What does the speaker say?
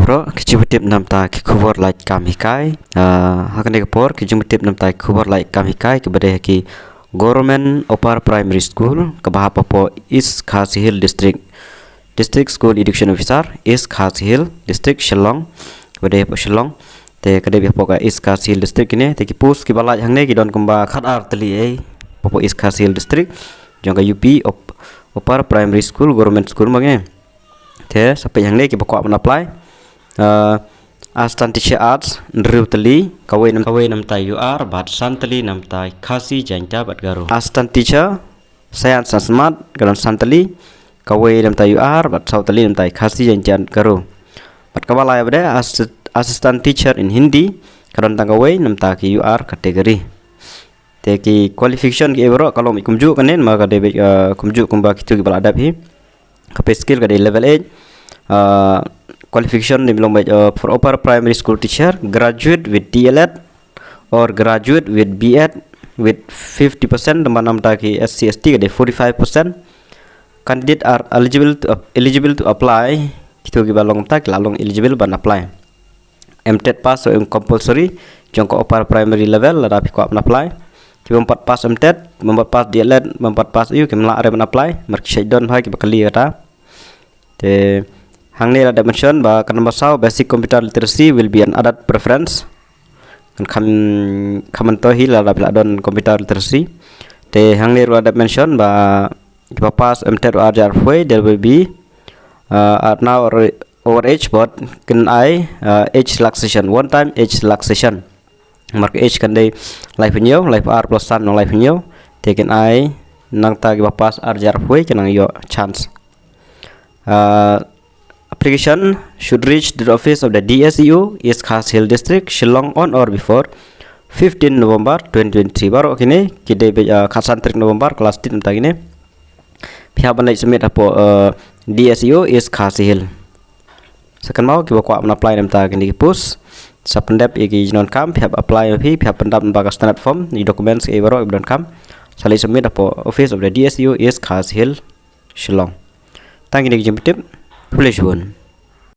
bro kijumtip namta kikubor like kam hikai hakan dekapor kijumtip namta kikubor like kam hikai kebade ki government upper primary school kabahapapo East Khasi Hill district school education officer East Khasi Hill district Shillong kebade po Shillong te kade bi poka East Khasi Hill district ini te ki pus ki balaj hangne ki don kemba khatar teli ai popo East Khasi Hill district jongka UP upper primary school government school magne te sampai yang ni kita buka apply astan teacher arts ndriu teli kawai nam tai UR bat santali nam tai Khasi janta bat garu astan teacher science and smart garan santali kawai nam tai UR bat sautali nam tai Khasi janta garu bat kawala ya assistant teacher in Hindi garan tangawai nam tai UR kategori te ki qualification ki ebro kalau mi kumju kanen maka de kumju kumba kitu ki bal adab hi kape skill kade level 8 qualification ni belum for upper primary school teacher graduate with DLED or graduate with BEd with 50% teman namta ki SC ST kade 45% candidate are eligible to apply kitu ki balong tak lalong eligible ban apply MTET pass so compulsory jongko upper primary level la dapat ko apply ki mempat pass MTET mempat pass DLED mempat pass iu ki mla are ban apply mark shaidon bhai ki bakali kata te hangni ada mention bahwa kenapa basic computer literacy will be an added preference kan kamen tohi la bila don computer literacy te hangni ada mention bahwa kita pass MTET or RJR there will be now over age but can age relaxation one time age relaxation mark age kan day life new life R plus sun no life new te kan nang ta kita pass RJR kan yo chance application should reach the office of the DSEU East Khasi Hill District Shillong on or before 15 November 2023 baru kini kita khasan trik November kelas 3 tentang ini pihak bandai submit apo DSEU East Khasi Hill sekan mau kita kuat apply tentang ini push sapendap iki non kam pihak apply pihak pendap bagas standard form di dokumen se baru ibran kam salih submit apo office of the DSEU East Khasi Hill Shillong tang ini jemput please bun